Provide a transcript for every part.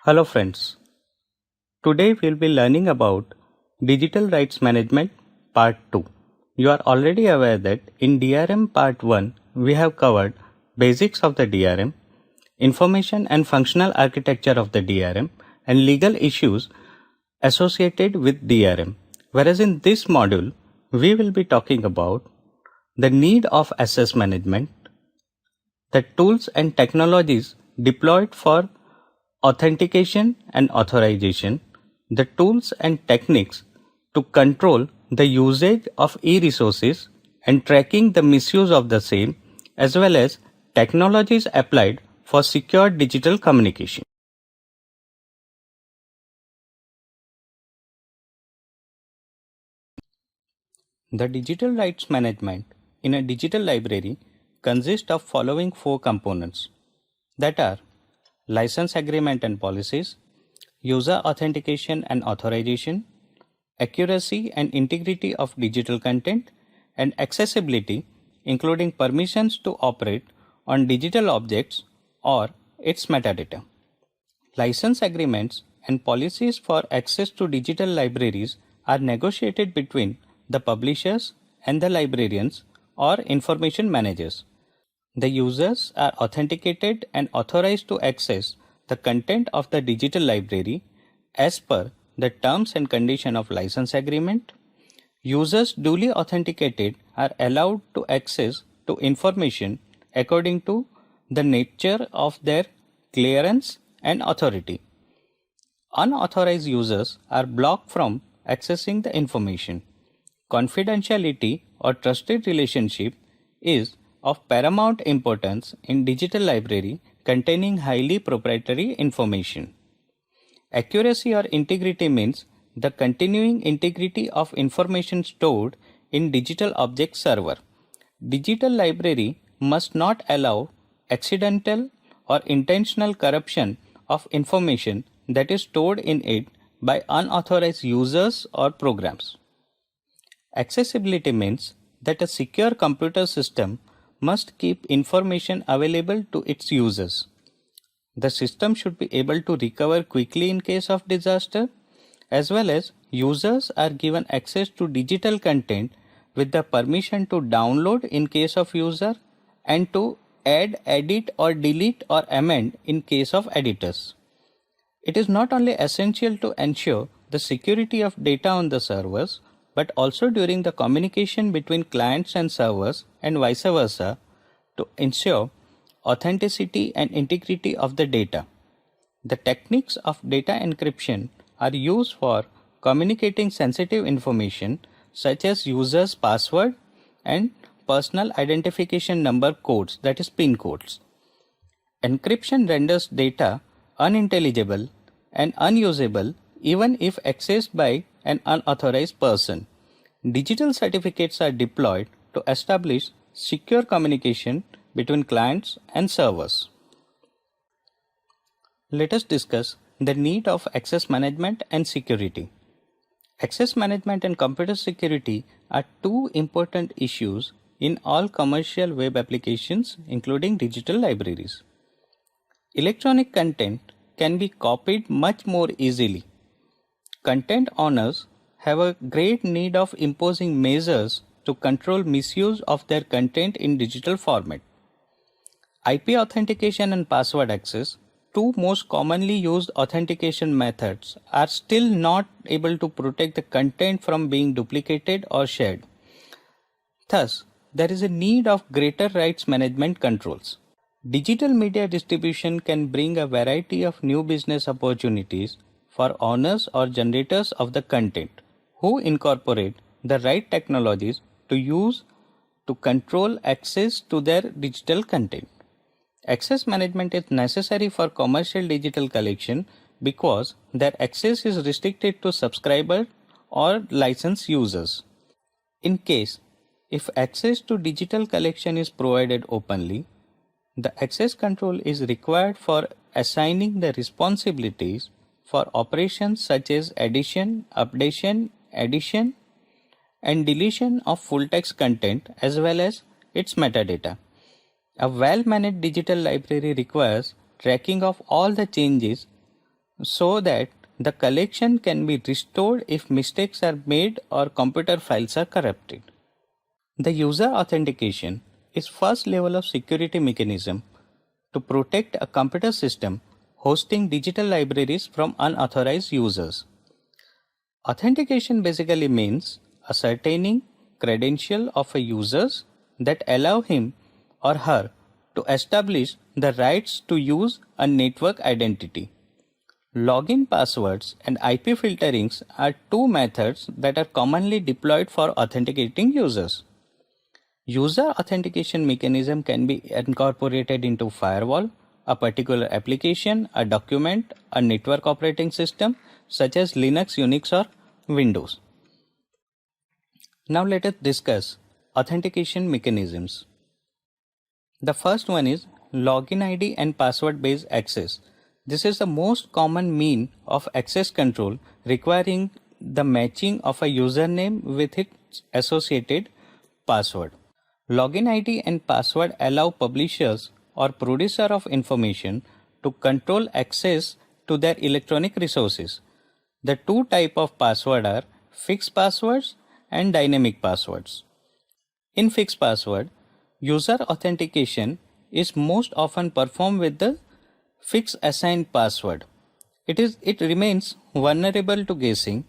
Hello friends, today we'll be learning about Digital Rights Management Part 2. You are already aware that in DRM Part 1 we have covered basics of the DRM, information and functional architecture of the DRM and legal issues associated with DRM. Whereas in this module we will be talking about the need of access management, the tools and technologies deployed for authentication and authorization, the tools and techniques to control the usage of e-resources and tracking the misuse of the same, as well as technologies applied for secure digital communication. The digital rights management in a digital library consists of following four components, that are license agreement and policies, user authentication and authorization, accuracy and integrity of digital content, and accessibility, including permissions to operate on digital objects or its metadata. License agreements and policies for access to digital libraries are negotiated between the publishers and the librarians or information managers. The users are authenticated and authorized to access the content of the digital library as per the terms and conditions of license agreement. Users duly authenticated are allowed to access to information according to the nature of their clearance and authority. Unauthorized users are blocked from accessing the information. Confidentiality or trusted relationship is of paramount importance in digital library containing highly proprietary information. Accuracy or integrity means the continuing integrity of information stored in digital object server. Digital library must not allow accidental or intentional corruption of information that is stored in it by unauthorized users or programs. Accessibility means that a secure computer system must keep information available to its users. The system should be able to recover quickly in case of disaster, as well as users are given access to digital content with the permission to download in case of user and to add, edit or delete or amend in case of editors. It is not only essential to ensure the security of data on the servers, but also during the communication between clients and servers and vice versa to ensure authenticity and integrity of the data. The techniques of data encryption are used for communicating sensitive information such as users' password and personal identification number codes, that is PIN codes. Encryption renders data unintelligible and unusable even if accessed by an unauthorized person. Digital certificates are deployed to establish secure communication between clients and servers. Let us discuss the need of access management and security. Access management and computer security are two important issues in all commercial web applications, including digital libraries. Electronic content can be copied much more easily. Content owners have a great need of imposing measures to control misuse of their content in digital format. IP authentication and password access, two most commonly used authentication methods, are still not able to protect the content from being duplicated or shared. Thus, there is a need of greater rights management controls. Digital media distribution can bring a variety of new business opportunities for owners or generators of the content who incorporate the right technologies to use to control access to their digital content. Access management is necessary for commercial digital collection because their access is restricted to subscriber or license users. In case if access to digital collection is provided openly, the access control is required for assigning the responsibilities for operations such as addition, updation, addition and deletion of full text content as well as its metadata. A well-managed digital library requires tracking of all the changes so that the collection can be restored if mistakes are made or computer files are corrupted. The user authentication is first level of security mechanism to protect a computer system hosting digital libraries from unauthorized users. Authentication basically means ascertaining credential of a user that allow him or her to establish the rights to use a network identity. Login passwords and IP filterings are two methods that are commonly deployed for authenticating users. User authentication mechanism can be incorporated into firewall, a particular application, a document, a network operating system such as Linux, Unix or Windows. Now let us discuss authentication mechanisms. The first one is login ID and password based access. This is the most common mean of access control requiring the matching of a username with its associated password. Login ID and password allow publishers or producer of information to control access to their electronic resources. The two types of password are fixed passwords and dynamic passwords. In fixed password, user authentication is most often performed with the fixed assigned password. It remains vulnerable to guessing,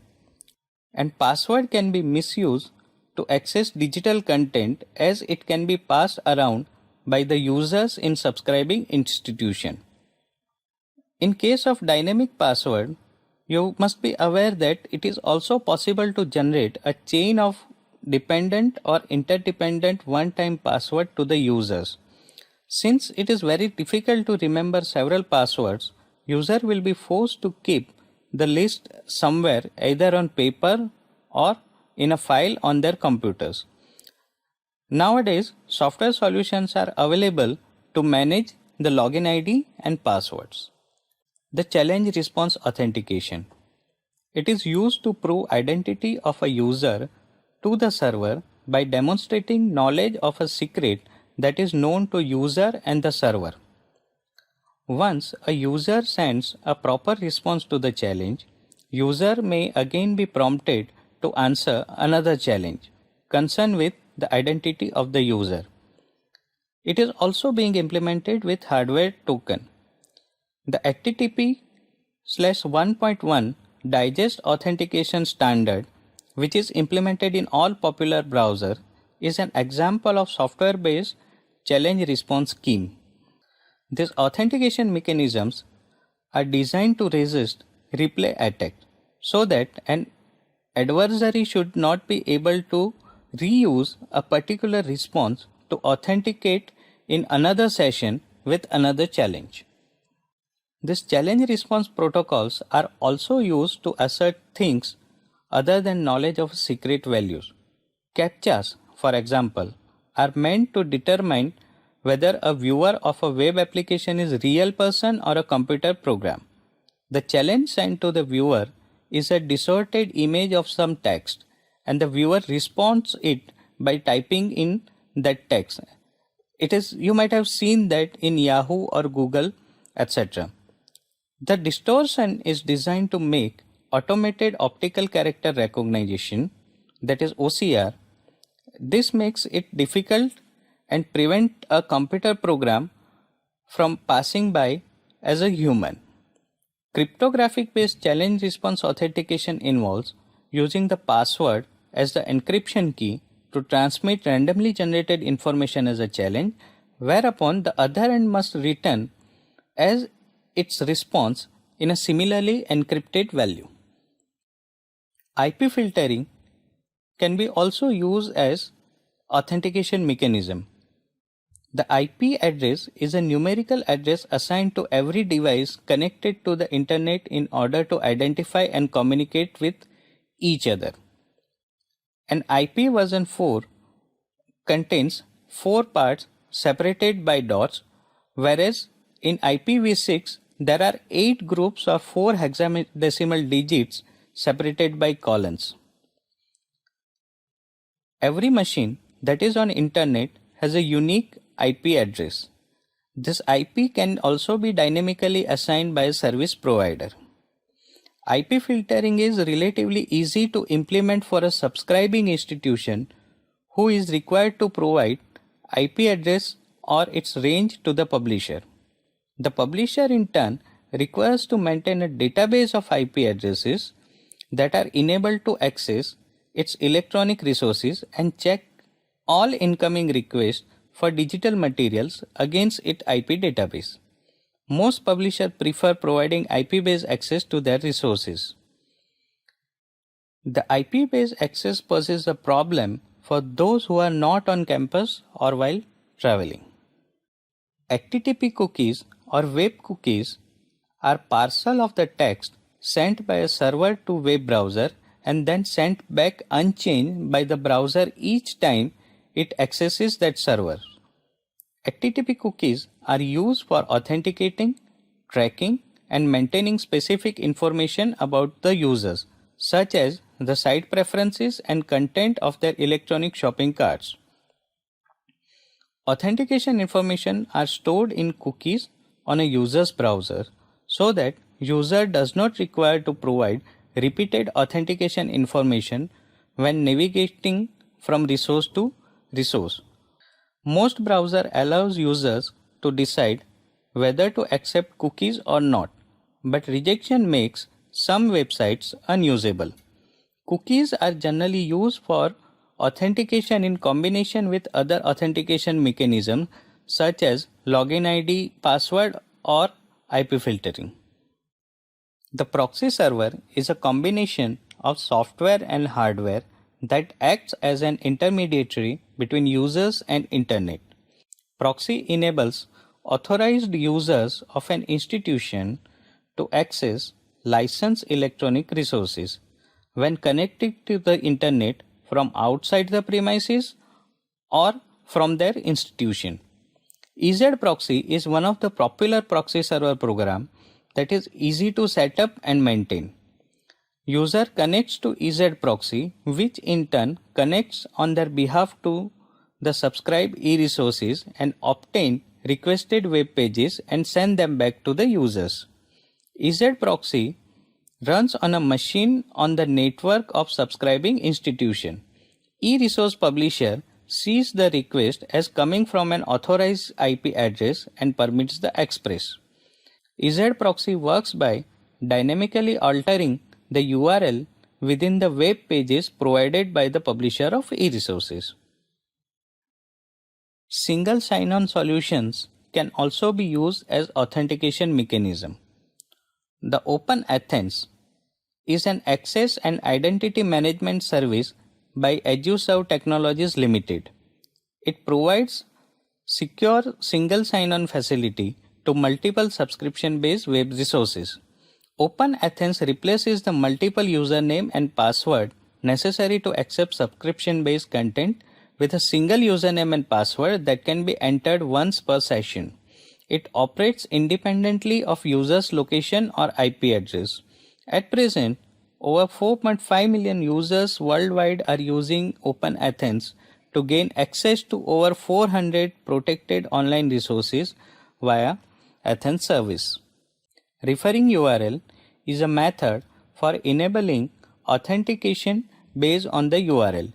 and password can be misused to access digital content as it can be passed around by the users in subscribing institution. In case of dynamic password, you must be aware that it is also possible to generate a chain of dependent or interdependent one-time password to the users. Since it is very difficult to remember several passwords, user will be forced to keep the list somewhere either on paper or in a file on their computers. Nowadays, software solutions are available to manage the login ID and passwords. The challenge response authentication. It is used to prove identity of a user to the server by demonstrating knowledge of a secret that is known to user and the server. Once a user sends a proper response to the challenge, user may again be prompted to answer another challenge concerned with the identity of the user. It is also being implemented with hardware token. The HTTP/1.1 digest authentication standard, which is implemented in all popular browsers, is an example of software-based challenge response scheme. These authentication mechanisms are designed to resist replay attack so that an adversary should not be able to reuse a particular response to authenticate in another session with another challenge. These challenge response protocols are also used to assert things other than knowledge of secret values. CAPTCHAs, for example, are meant to determine whether a viewer of a web application is a real person or a computer program. The challenge sent to the viewer is a distorted image of some text, and the viewer responds it by typing in that text. You might have seen that in Yahoo or Google, etc. The distortion is designed to make automated optical character recognition, that is OCR. This makes it difficult and prevent a computer program from passing by as a human. Cryptographic based challenge response authentication involves using the password as the encryption key to transmit randomly generated information as a challenge, whereupon the other end must return as its response in a similarly encrypted value. IP filtering can be also used as authentication mechanism. The IP address is a numerical address assigned to every device connected to the internet in order to identify and communicate with each other. An IP version 4 contains 4 parts separated by dots, whereas in IPv6 there are 8 groups of 4 hexadecimal digits separated by colons. Every machine that is on internet has a unique IP address. This IP can also be dynamically assigned by a service provider. IP filtering is relatively easy to implement for a subscribing institution who is required to provide IP address or its range to the publisher. The publisher in turn requires to maintain a database of IP addresses that are enabled to access its electronic resources and check all incoming requests for digital materials against its IP database. Most publishers prefer providing IP-based access to their resources. The IP-based access poses a problem for those who are not on campus or while traveling. HTTP cookies or web cookies are parcel of the text sent by a server to web browser and then sent back unchanged by the browser each time it accesses that server. HTTP cookies are used for authenticating, tracking, and maintaining specific information about the users, such as the site preferences and content of their electronic shopping carts. Authentication information are stored in cookies on a user's browser so that user does not require to provide repeated authentication information when navigating from resource to resource. Most browser allows users to decide whether to accept cookies or not, but rejection makes some websites unusable. Cookies are generally used for authentication in combination with other authentication mechanisms such as login ID, password, or IP filtering. The proxy server is a combination of software and hardware that acts as an intermediary between users and internet. Proxy enables authorized users of an institution to access licensed electronic resources when connected to the internet from outside the premises or from their institution. EZ-Proxy is one of the popular proxy server programs that is easy to set up and maintain. User connects to EZ-Proxy, which in turn connects on their behalf to the subscribed e-resources and obtain requested web pages and send them back to the users. EZ-Proxy runs on a machine on the network of subscribing institution. E-resource publisher sees the request as coming from an authorized IP address and permits the express. EZ-Proxy works by dynamically altering the URL within the web pages provided by the publisher of e-resources. Single sign-on solutions can also be used as authentication mechanism. The Open Athens is an access and identity management service by EduServe Technologies Limited. It provides secure single sign-on facility to multiple subscription-based web resources. Open Athens replaces the multiple username and password necessary to accept subscription-based content with a single username and password that can be entered once per session. It operates independently of user's location or IP address. At present, over 4.5 million users worldwide are using Open Athens to gain access to over 400 protected online resources via Athens service. Referring URL is a method for enabling authentication based on the URL.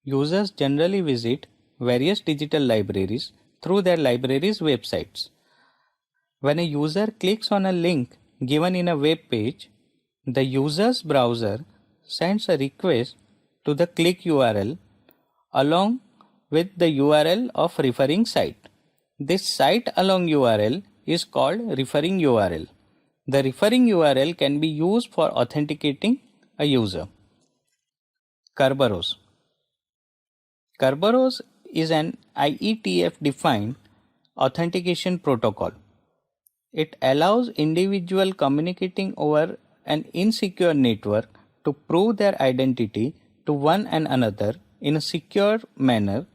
Users generally visit various digital libraries through their library's websites. When a user clicks on a link given in a web page, the user's browser sends a request to the click URL along with the URL of referring site. This site along URL is called referring URL. The referring URL can be used for authenticating a user. Kerberos. Kerberos is an IETF-defined authentication protocol. It allows individuals communicating over an insecure network to prove their identity to one and another in a secure manner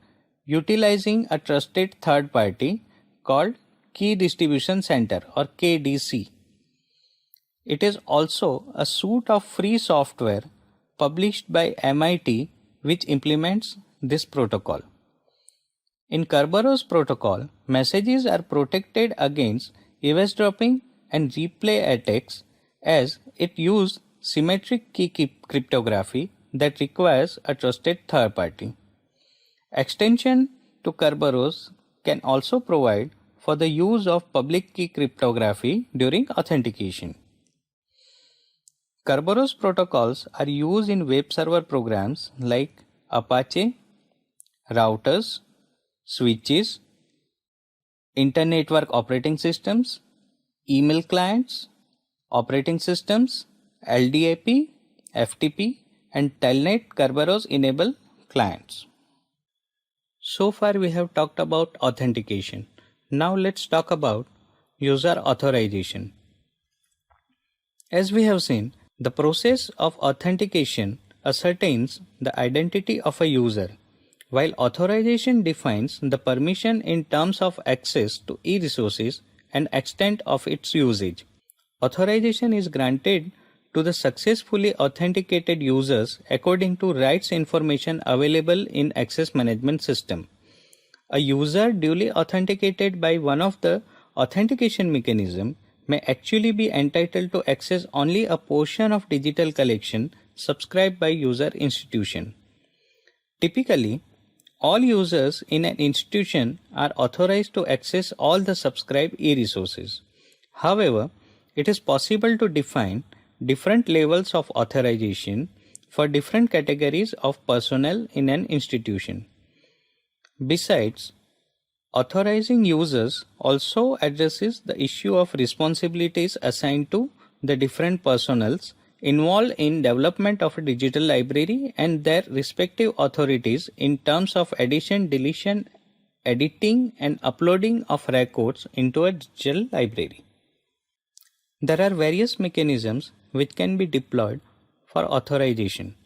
utilizing a trusted third party called Key Distribution Center or KDC. It is also a suite of free software published by MIT which implements this protocol. In Kerberos protocol, messages are protected against eavesdropping and replay attacks as it uses symmetric key cryptography that requires a trusted third party. Extension to Kerberos can also provide for the use of public key cryptography during authentication. Kerberos protocols are used in web server programs like Apache, routers, switches, inter-network operating systems, email clients, operating systems, LDAP, FTP, and Telnet Kerberos enable clients. So far we have talked about authentication. Now let's talk about user authorization. As we have seen, the process of authentication ascertains the identity of a user, while authorization defines the permission in terms of access to e-resources and extent of its usage. Authorization is granted to the successfully authenticated users according to rights information available in access management system. A user duly authenticated by one of the authentication mechanism may actually be entitled to access only a portion of digital collection subscribed by user institution. Typically, all users in an institution are authorized to access all the subscribed e-resources. However, it is possible to define different levels of authorization for different categories of personnel in an institution. Besides, authorizing users also addresses the issue of responsibilities assigned to the different personnels involved in development of a digital library and their respective authorities in terms of addition, deletion, editing and uploading of records into a digital library. There are various mechanisms which can be deployed for authorization.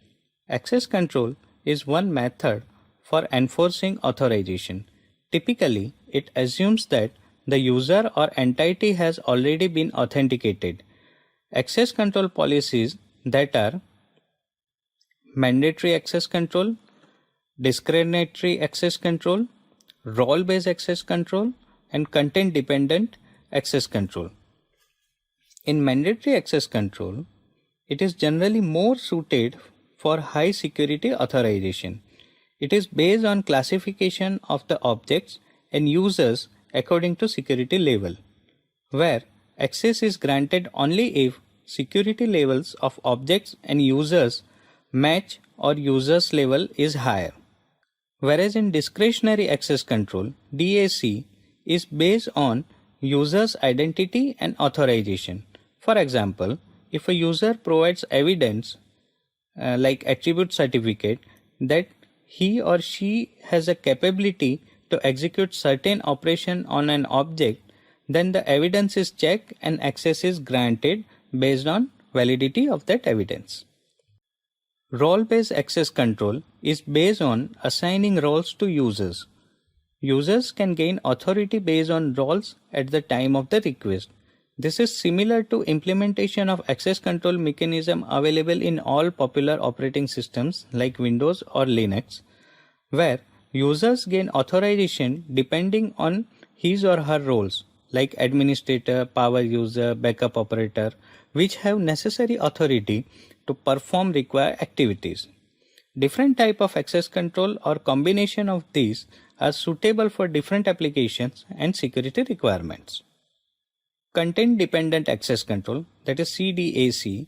Access control is one method for enforcing authorization. Typically, it assumes that the user or entity has already been authenticated. Access control policies that are mandatory access control, discriminatory access control, role-based access control, and content-dependent access control. In mandatory access control, it is generally more suited for high security authorization. It is based on classification of the objects and users according to security level, where access is granted only if security levels of objects and users match or users level is higher. Whereas in discretionary access control, DAC is based on user's identity and authorization. For example, if a user provides evidence like attribute certificate that he or she has a capability to execute certain operation on an object, then the evidence is checked and access is granted based on validity of that evidence. Role-based access control is based on assigning roles to users. Users can gain authority based on roles at the time of the request. This is similar to implementation of access control mechanism available in all popular operating systems like Windows or Linux, where users gain authorization depending on his or her roles like administrator, power user, backup operator, which have necessary authority to perform required activities. Different type of access control or combination of these are suitable for different applications and security requirements. Content-dependent access control, that is CDAC,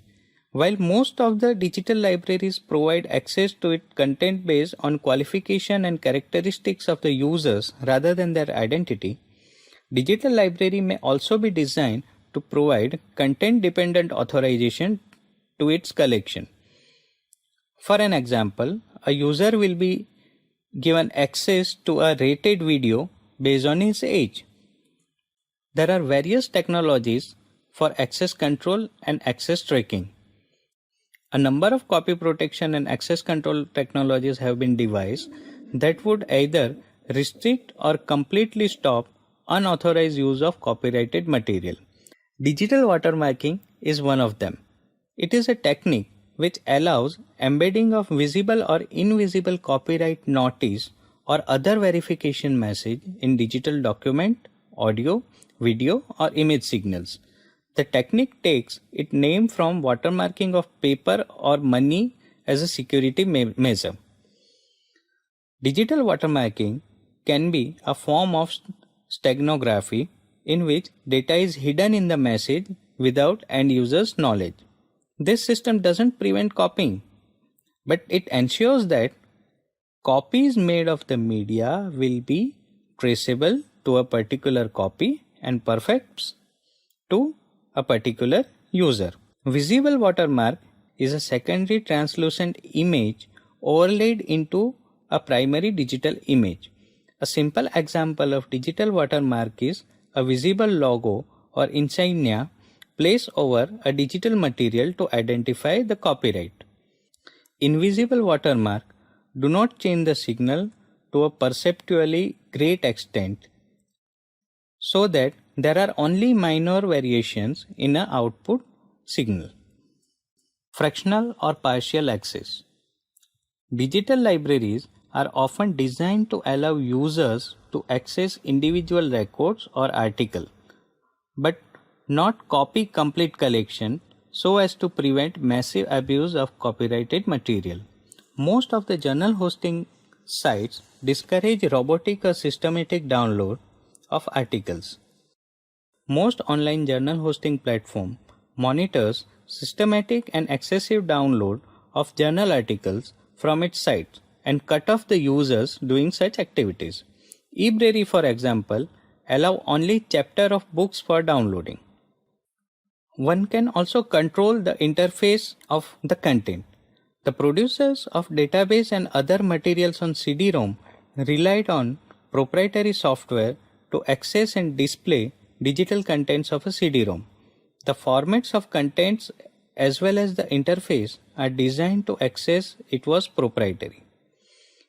while most of the digital libraries provide access to it content based on qualification and characteristics of the users rather than their identity, digital library may also be designed to provide content-dependent authorization to its collection. For an example, a user will be given access to a rated video based on his age. There are various technologies for access control and access tracking. A number of copy protection and access control technologies have been devised that would either restrict or completely stop unauthorized use of copyrighted material. Digital watermarking is one of them. It is a technique which allows embedding of visible or invisible copyright notice or other verification message in digital document, audio, video or image signals. The technique takes its name from watermarking of paper or money as a security measure. Digital watermarking can be a form of steganography in which data is hidden in the message without end user's knowledge. This system doesn't prevent copying, but it ensures that copies made of the media will be traceable to a particular copy and perfect to a particular user. Visible watermark is a secondary translucent image overlaid into a primary digital image. A simple example of digital watermark is a visible logo or insignia placed over a digital material to identify the copyright. Invisible watermark do not change the signal to a perceptually great extent, so that there are only minor variations in an output signal. Fractional or partial access. Digital libraries are often designed to allow users to access individual records or articles, but not copy complete collection so as to prevent massive abuse of copyrighted material. Most of the journal hosting sites discourage robotic or systematic download of articles. Most online journal hosting platform monitors systematic and excessive download of journal articles from its site and cut off the users doing such activities. eBrary, for example, allow only chapter of books for downloading. One can also control the interface of the content. The producers of database and other materials on CD-ROM relied on proprietary software to access and display digital contents of a CD-ROM. The formats of contents as well as the interface are designed to access it was proprietary.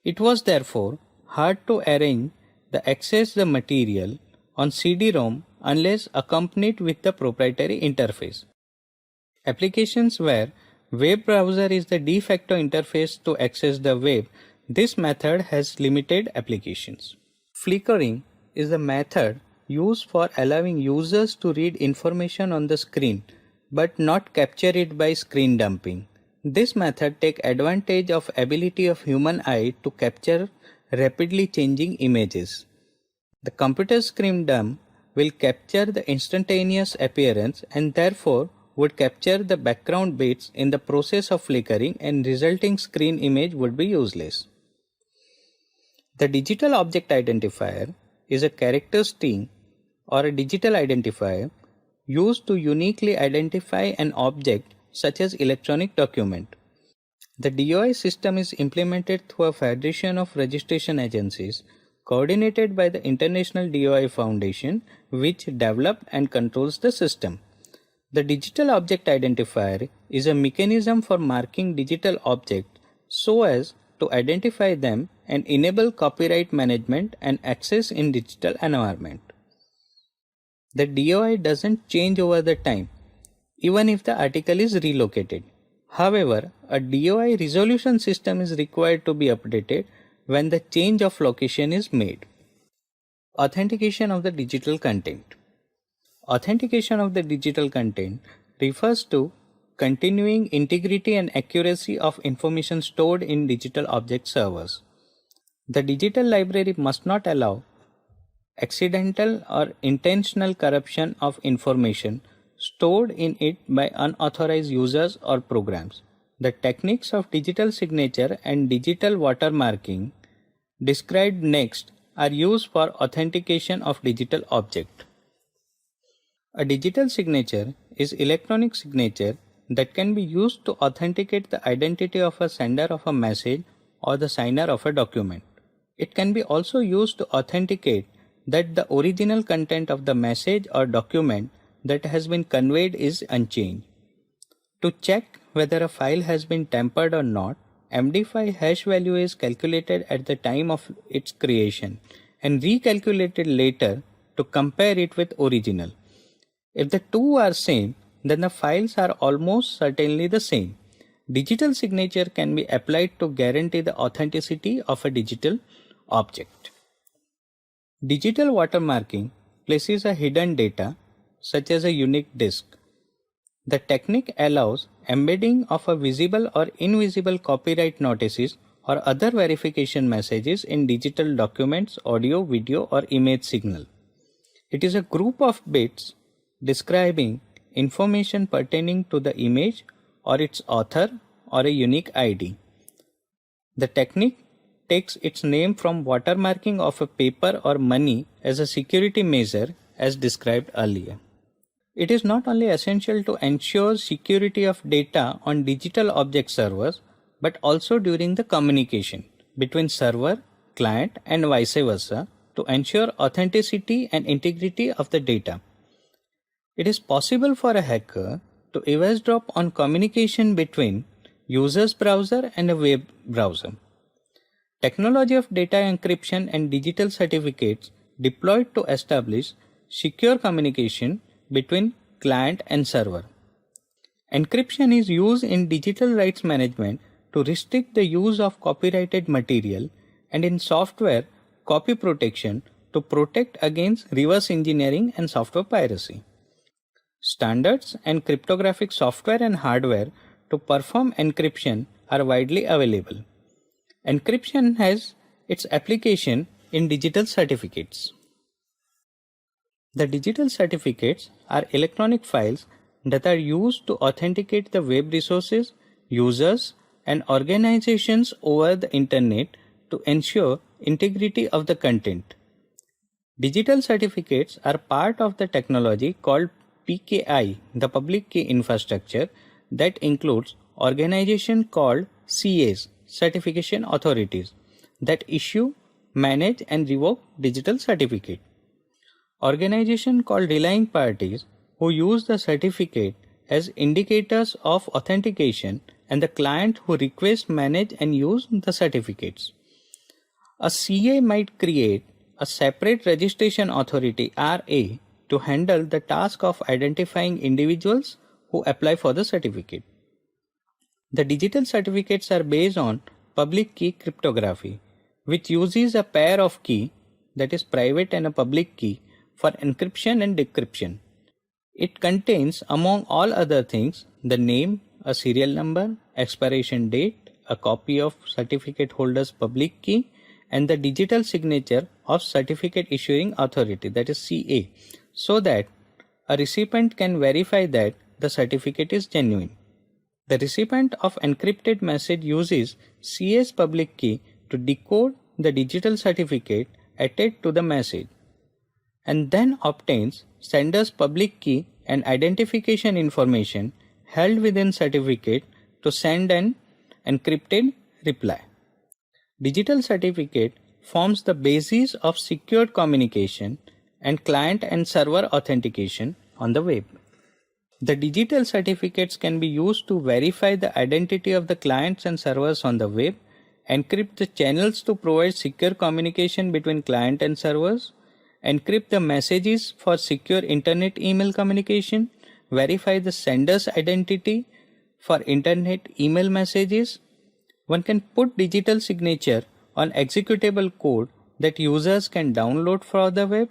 It was therefore hard to arrange the access the material on CD-ROM unless accompanied with the proprietary interface. Applications where web browser is the de facto interface to access the web, this method has limited applications. Flickering is the method used for allowing users to read information on the screen but not capture it by screen dumping. This method takes advantage of ability of human eye to capture rapidly changing images. The computer screen dump will capture the instantaneous appearance and therefore would capture the background bits in the process of flickering, and resulting screen image would be useless. The digital object identifier is a character string or a digital identifier used to uniquely identify an object such as electronic document. The DOI system is implemented through a federation of registration agencies coordinated by the International DOI Foundation, which developed and controls the system. The digital object identifier is a mechanism for marking digital objects so as to identify them and enable copyright management and access in digital environment. The DOI doesn't change over the time, even if the article is relocated. However, a DOI resolution system is required to be updated when the change of location is made. Authentication of the digital content. Authentication of the digital content refers to continuing integrity and accuracy of information stored in digital object servers. The digital library must not allow accidental or intentional corruption of information stored in it by unauthorized users or programs. The techniques of digital signature and digital watermarking described next are used for authentication of digital object. A digital signature is electronic signature that can be used to authenticate the identity of a sender of a message or the signer of a document. It can be also used to authenticate that the original content of the message or document that has been conveyed is unchanged. To check whether a file has been tampered or not, MD5 hash value is calculated at the time of its creation and recalculated later to compare it with original. If the two are same, then the files are almost certainly the same. Digital signature can be applied to guarantee the authenticity of a digital object. Digital watermarking places a hidden data such as a unique disk. The technique allows embedding of a visible or invisible copyright notices or other verification messages in digital documents, audio, video, or image signal. It is a group of bits describing information pertaining to the image or its author or a unique ID. The technique takes its name from watermarking of a paper or money as a security measure as described earlier. It is not only essential to ensure security of data on digital object servers, but also during the communication between server, client, and vice versa to ensure authenticity and integrity of the data. It is possible for a hacker to eavesdrop on communication between user's browser and a web browser. Technology of data encryption and digital certificates deployed to establish secure communication between client and server. Encryption is used in digital rights management to restrict the use of copyrighted material, and in software copy protection to protect against reverse engineering and software piracy. Standards and cryptographic software and hardware to perform encryption are widely available. Encryption has its application in digital certificates. The digital certificates are electronic files that are used to authenticate the web resources, users, and organizations over the internet to ensure integrity of the content. Digital certificates are part of the technology called PKI, the public key infrastructure, that includes organizations called CAs, certification authorities, that issue, manage, and revoke digital certificate. Organizations called relying parties who use the certificate as indicators of authentication, and the client who requests, manage, and use the certificates. A CA might create a separate registration authority RA to handle the task of identifying individuals who apply for the certificate. The digital certificates are based on public key cryptography, which uses a pair of key, that is private and a public key, for encryption and decryption. It contains, among all other things, the name, a serial number, expiration date, a copy of certificate holder's public key, and the digital signature of certificate issuing authority, that is CA, so that a recipient can verify that the certificate is genuine. The recipient of encrypted message uses CA's public key to decode the digital certificate attached to the message, and then obtains sender's public key and identification information held within certificate to send an encrypted reply. Digital certificate forms the basis of secured communication and client and server authentication on the web. The digital certificates can be used to verify the identity of the clients and servers on the web, encrypt the channels to provide secure communication between client and servers, encrypt the messages for secure internet email communication, verify the sender's identity for internet email messages. One can put digital signature on executable code that users can download from the web.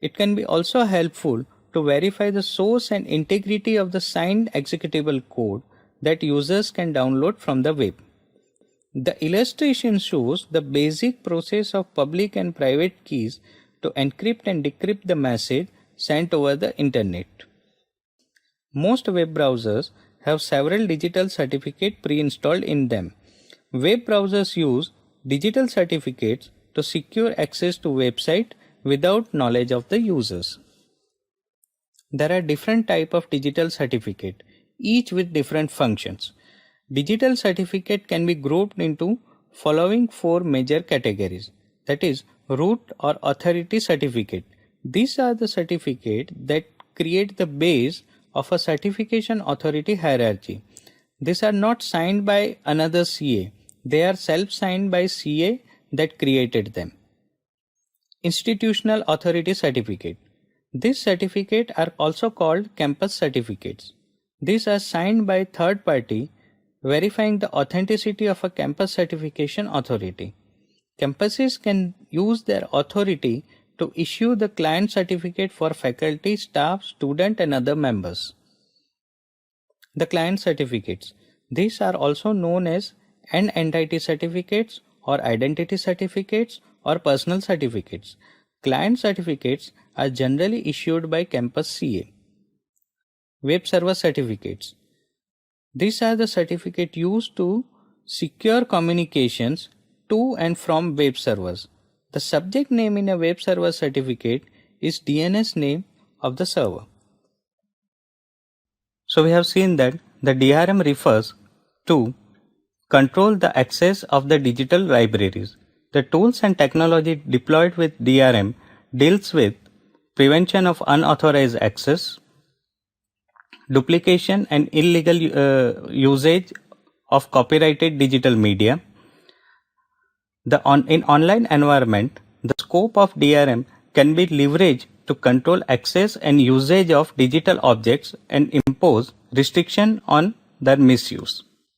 It can be also helpful to verify the source and integrity of the signed executable code that users can download from the web. The illustration shows the basic process of public and private keys to encrypt and decrypt the message sent over the internet. Most web browsers have several digital certificates pre-installed in them. Web browsers use digital certificates to secure access to website without knowledge of the users. There are different types of digital certificate, each with different functions. Digital certificate can be grouped into following four major categories, that is, root or authority certificate. These are the certificates that create the base of a certification authority hierarchy. These are not signed by another CA. They are self-signed by CA that created them. Institutional authority certificate. These certificates are also called campus certificates. These are signed by third party, verifying the authenticity of a campus certification authority. Campuses can use their authority to issue the client certificate for faculty, staff, student and other members. The client certificates. These are also known as N-entity certificates or identity certificates or personal certificates. Client certificates are generally issued by campus CA. Web server certificates. These are the certificates used to secure communications to and from web servers. The subject name in a web server certificate is DNS name of the server. So we have seen that the DRM refers to control the access of the digital libraries. The tools and technology deployed with DRM deals with prevention of unauthorized access, duplication and illegal usage of copyrighted digital media. In online environment, the scope of DRM can be leveraged to control access and usage of digital objects and impose restriction on their misuse.